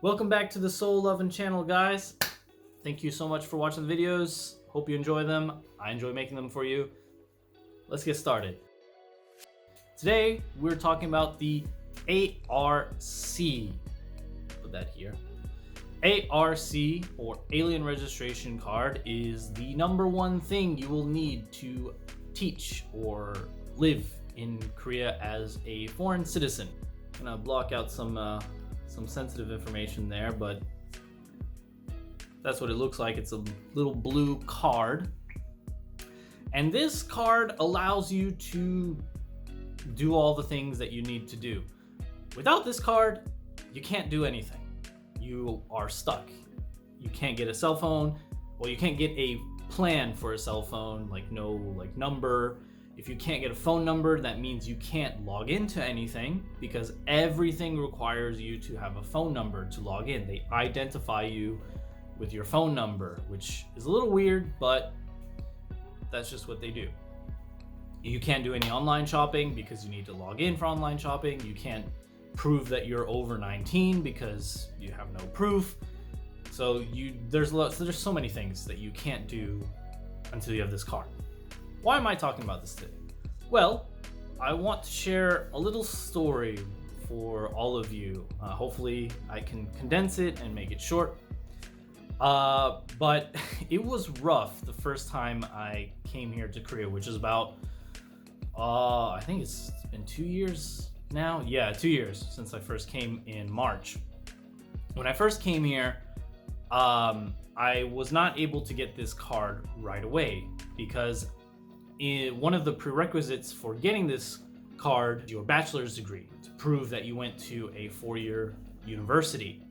Welcome back to the Soul Lovin' channel, guys. Thank you so much for watching the videos. Hope you enjoy them. I enjoy making them for you. Let's get started. Today, we're talking about the ARC. Put that here. ARC, or Alien Registration Card, is the number one thing you will need to teach or live in Korea as a foreign citizen. I'm gonna block out some sensitive information there, but that's what it looks like. It's a little blue card. And this card allows you to do all the things that you need to do. Without this card, you can't do anything. You are stuck. You can't get a cell phone. Well, you can't get a plan for a cell phone, no number. If you can't get a phone number, that means you can't log into anything because everything requires you to have a phone number to log in. They identify you with your phone number, which is a little weird, but that's just what they do. You can't do any online shopping because you need to log in for online shopping. You can't prove that you're over 19 because you have no proof. So there's so many things that you can't do until you have this card. Why am I talking about this today? Well, I want to share a little story for all of you. Hopefully I can condense it and make it short. But it was rough the first time I came here to Korea, which is about, I think it's been 2 years now. Yeah, 2 years since I first came in March. When I first came here, I was not able to get this card right away because one of the prerequisites for getting this card, your bachelor's degree, to prove that you went to a 4-year university.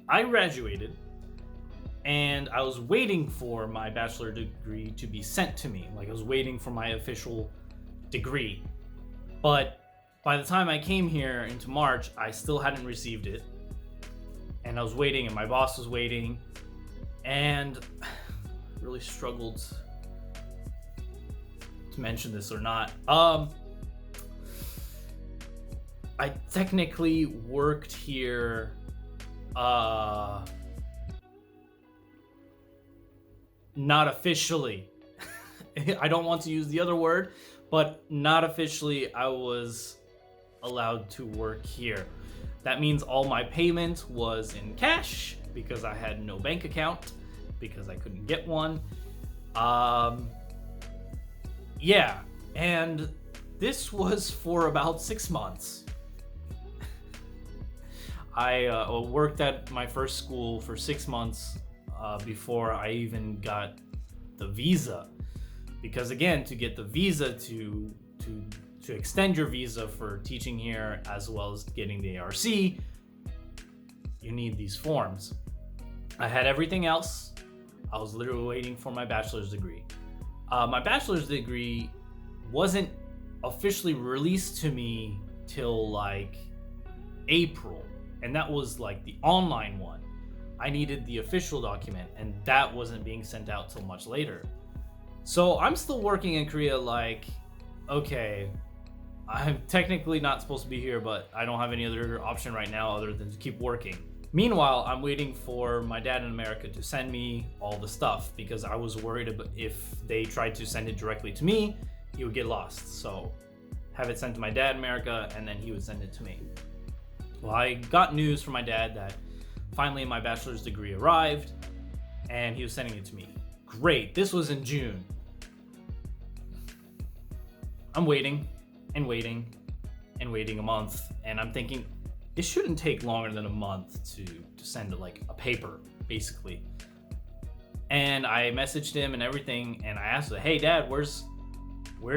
I graduated and I was waiting for my bachelor degree to be sent to me. I was waiting for my official degree. But by the time I came here into March, I still hadn't received it. And I was waiting and my boss was waiting and really struggled to mention this or not. I technically worked here not officially. I don't want to use the other word, but not officially I was allowed to work here. That means all my payment was in cash because I had no bank account because I couldn't get one. Yeah, and this was for about 6 months. I worked at my first school for 6 months before I even got the visa. Because again, to get the visa to extend your visa for teaching here as well as getting the ARC, you need these forms. I had everything else. I was literally waiting for my bachelor's degree. My bachelor's degree wasn't officially released to me till April, and that was the online one. I needed the official document, and that wasn't being sent out till much later. So I'm still working in Korea okay, I'm technically not supposed to be here, but I don't have any other option right now other than to keep working. Meanwhile, I'm waiting for my dad in America to send me all the stuff because I was worried about if they tried to send it directly to me, he would get lost. So have it sent to my dad in America and then he would send it to me. Well, I got news from my dad that finally my bachelor's degree arrived and he was sending it to me. Great, this was in June. I'm waiting and waiting and waiting a month, and I'm thinking it shouldn't take longer than a month to send a paper, basically. And I messaged him and everything, and I asked him, hey dad, where's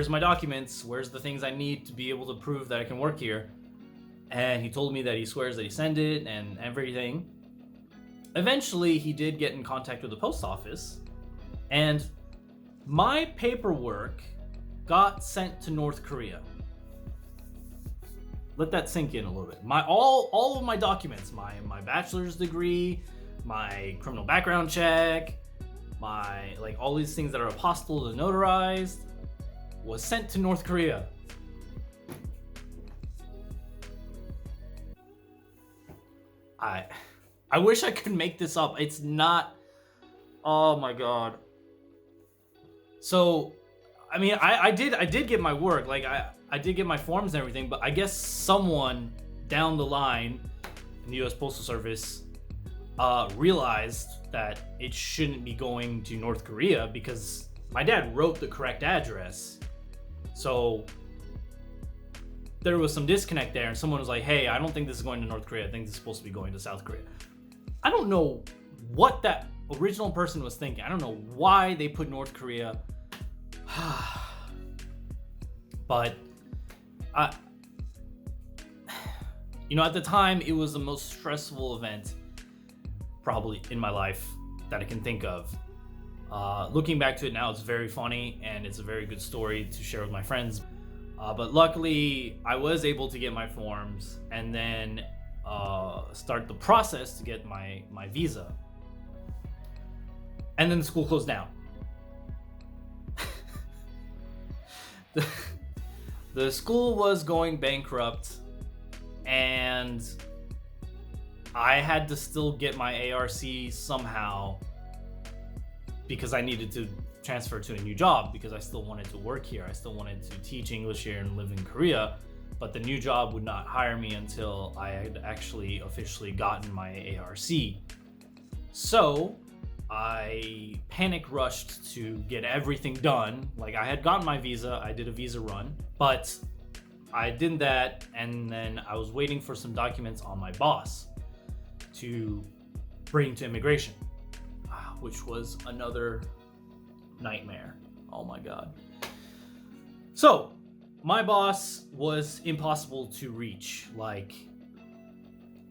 my documents? Where's the things I need to be able to prove that I can work here? And he told me that he swears that he sent it and everything. Eventually, he did get in contact with the post office, and my paperwork got sent to North Korea. Let that sink in a little bit. All of my documents, my bachelor's degree, my criminal background check, my all these things that are apostilled and notarized, was sent to North Korea. I wish I could make this up. It's not. Oh my god. So, I mean, I did get my work. Like I did get my forms and everything, but I guess someone down the line in the U.S. Postal Service realized that it shouldn't be going to North Korea because my dad wrote the correct address. So there was some disconnect there, and someone was like, hey, I don't think this is going to North Korea. I think this is supposed to be going to South Korea. I don't know what that original person was thinking. I don't know why they put North Korea. But at the time, it was the most stressful event probably in my life that I can think of. Looking back to it now, it's very funny and it's a very good story to share with my friends. But luckily, I was able to get my forms and then start the process to get my visa. And then the school closed down. The school was going bankrupt, and I had to still get my ARC somehow because I needed to transfer to a new job because I still wanted to work here. I still wanted to teach English here and live in Korea, but the new job would not hire me until I had actually officially gotten my ARC. So I panic rushed to get everything done. Like, I had gotten my visa, I did a visa run, but I did that, and then I was waiting for some documents on my boss to bring to immigration, which was another nightmare. Oh my god. So my boss was impossible to reach. Like,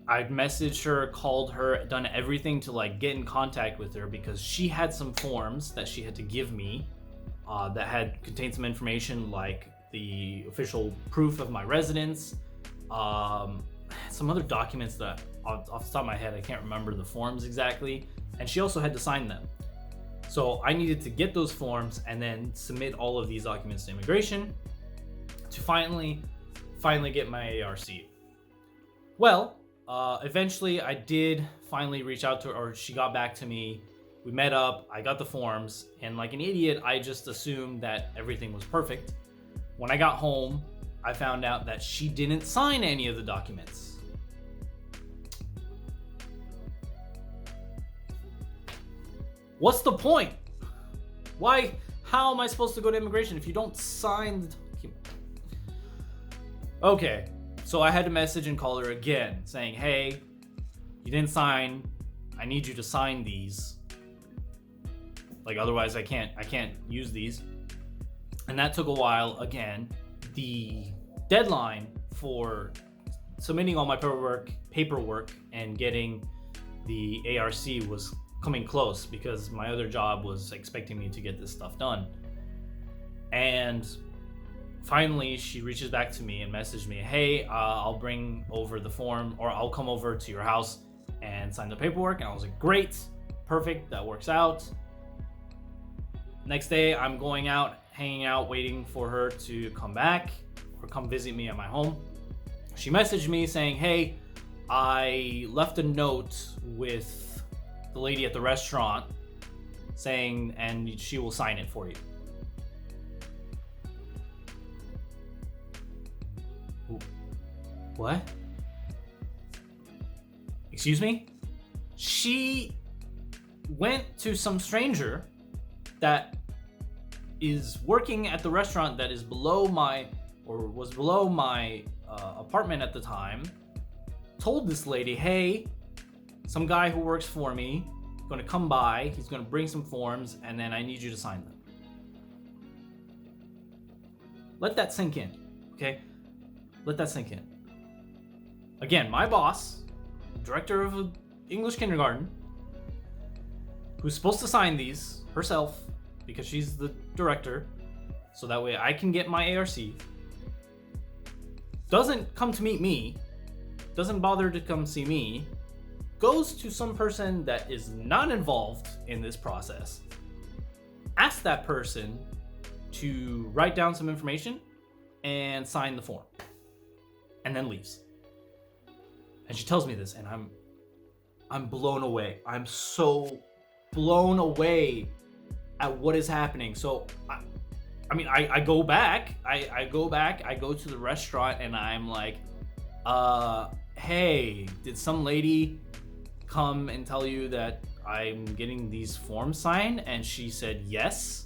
I'd messaged her, called her, done everything to like get in contact with her because she had some forms that she had to give me that had contained some information like the official proof of my residence, some other documents that off the top of my head I can't remember the forms exactly, and she also had to sign them. So I needed to get those forms and then submit all of these documents to immigration to finally get my ARC. Well, eventually I did finally reach out to her, or she got back to me. We met up, I got the forms, and like an idiot, I just assumed that everything was perfect. When I got home, I found out that she didn't sign any of the documents. What's the point? Why? How am I supposed to go to immigration if you don't sign the document? Okay, so I had to message and call her again, saying, hey, you didn't sign. I need you to sign these. Like, otherwise I can't use these. And that took a while again. The deadline for submitting all my paperwork and getting the ARC was coming close because my other job was expecting me to get this stuff done. And finally, she reaches back to me and messaged me, hey, I'll bring over the form, or I'll come over to your house and sign the paperwork. And I was like, great, perfect, that works out. Next day, I'm going out, hanging out, waiting for her to come back or come visit me at my home. She messaged me saying, hey, I left a note with the lady at the restaurant saying, and she will sign it for you. What? Excuse me? She went to some stranger that is working at the restaurant that is below my, or was below my apartment at the time, told this lady, hey, some guy who works for me is going to come by, he's going to bring some forms, and then I need you to sign them. Let that sink in, okay? Let that sink in. Again, my boss, director of an English kindergarten, who's supposed to sign these herself because she's the director, so that way I can get my ARC, doesn't come to meet me, doesn't bother to come see me, goes to some person that is not involved in this process, asks that person to write down some information and sign the form, and then leaves. And she tells me this, and I'm blown away. I'm so blown away at what is happening. So I go back. I go back. I go to the restaurant and I'm like, hey, did some lady come and tell you that I'm getting these forms signed? And she said yes.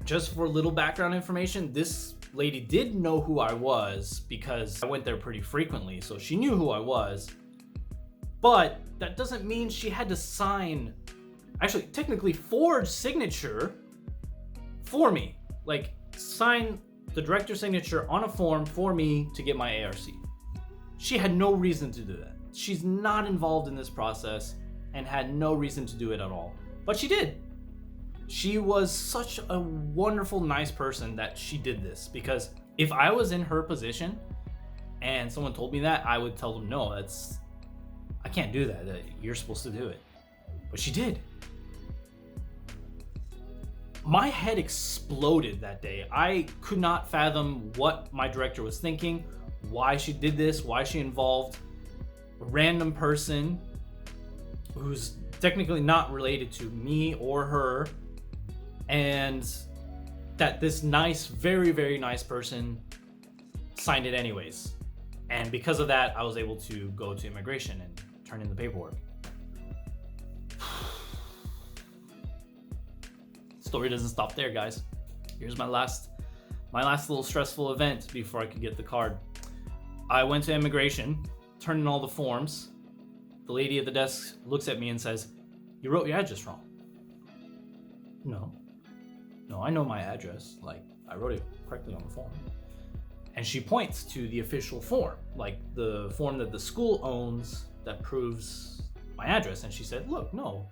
Just for a little background information, this lady did know who I was because I went there pretty frequently, so she knew who I was. But that doesn't mean she had to sign, actually technically forge signature for me. Like, sign the director's signature on a form for me to get my ARC. She had no reason to do that. She's not involved in this process and had no reason to do it at all. But she did. She was such a wonderful, nice person that she did this, because if I was in her position and someone told me that, I would tell them, no, I can't do that. You're supposed to do it. But she did. My head exploded that day. I could not fathom what my director was thinking, why she did this, why she involved a random person who's technically not related to me or her, and that this nice, very, very nice person signed it anyways. And because of that, I was able to go to immigration and turn in the paperwork. Story doesn't stop there, guys. Here's my last little stressful event before I could get the card. I went to immigration, turned in all the forms. The lady at the desk looks at me and says, "You wrote your address wrong." No, I know my address. Like, I wrote it correctly on the form. And she points to the official form, like the form that the school owns that proves my address. And she said, "Look, no,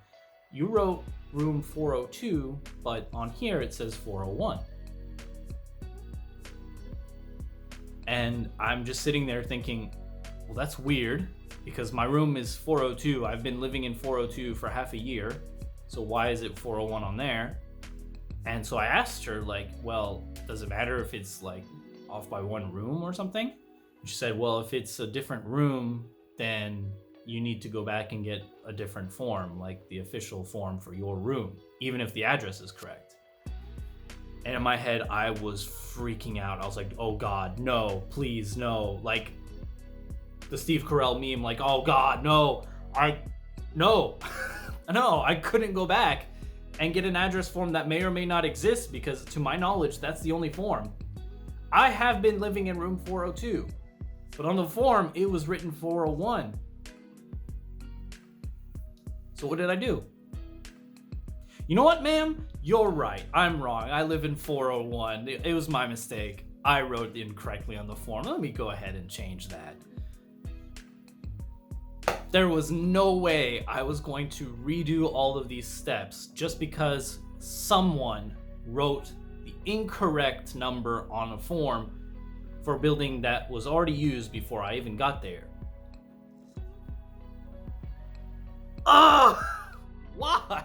you wrote room 402, but on here it says 401. And I'm just sitting there thinking, well, that's weird, because my room is 402. I've been living in 402 for half a year. So why is it 401 on there? And so I asked her, like, well, does it matter if it's like off by one room or something? And she said, well, if it's a different room, then you need to go back and get a different form, like the official form for your room, even if the address is correct. And in my head, I was freaking out. I was like, oh God, no, please, no. Like the Steve Carell meme, like, oh God, no, no, I couldn't go back and get an address form that may or may not exist, because to my knowledge, that's the only form. I have been living in room 402, but on the form, it was written 401. So what did I do? You know what, ma'am? You're right. I'm wrong. I live in 401. It was my mistake. I wrote it incorrectly on the form. Let me go ahead and change that. There was no way I was going to redo all of these steps just because someone wrote the incorrect number on a form for a building that was already used before I even got there. Why?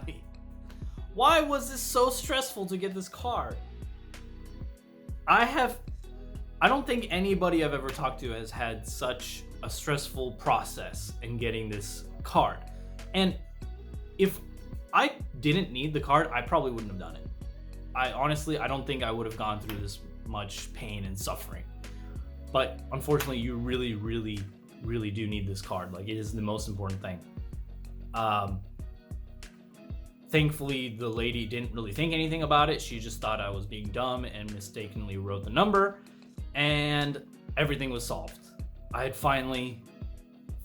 Why was this so stressful to get this card? I don't think anybody I've ever talked to has had such a stressful process in getting this card. And if I didn't need the card, I probably wouldn't have done it. I don't think I would have gone through this much pain and suffering. But unfortunately, you really, really, really do need this card. Like, it is the most important thing. Thankfully, the lady didn't really think anything about it. She just thought I was being dumb and mistakenly wrote the number, and everything was solved. I had finally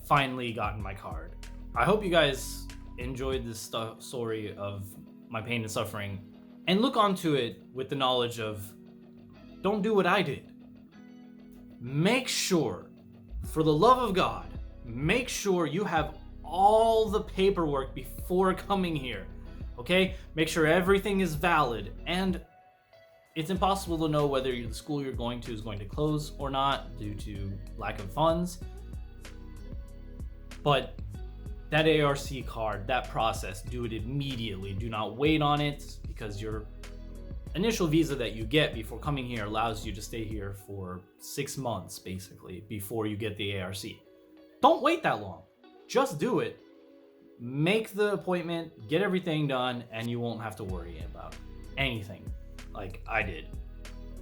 gotten my card. I hope you guys enjoyed this story of my pain and suffering, and look onto it with the knowledge of, don't do what I did. Make sure, for the love of God, make sure you have all the paperwork before coming here. Okay? Make sure everything is valid, and it's impossible to know whether the school you're going to is going to close or not due to lack of funds. But that ARC card, that process, do it immediately. Do not wait on it, because your initial visa that you get before coming here allows you to stay here for 6 months, basically, before you get the ARC. Don't wait that long. just do it. Make the appointment, get everything done, and you won't have to worry about anything like I did.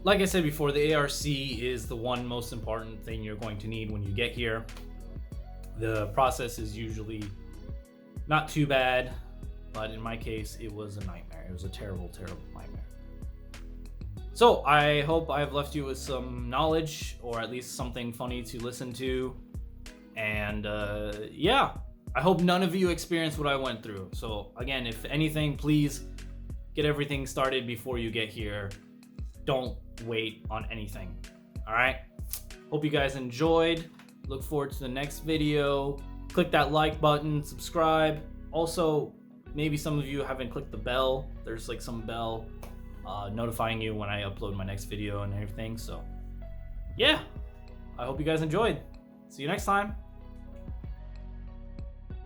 Like I said before, the ARC is the one most important thing you're going to need when you get here. The process is usually not too bad, but in my case, it was a nightmare. It was a terrible, terrible nightmare. So I hope I've left you with some knowledge, or at least something funny to listen to. And yeah, I hope none of you experienced what I went through. So again, if anything, please get everything started before you get here. Don't wait on anything. All right. Hope you guys enjoyed. Look forward to the next video. Click that like button, subscribe. Also, maybe some of you haven't clicked the bell. There's like some bell notifying you when I upload my next video and everything. So yeah, I hope you guys enjoyed. See you next time.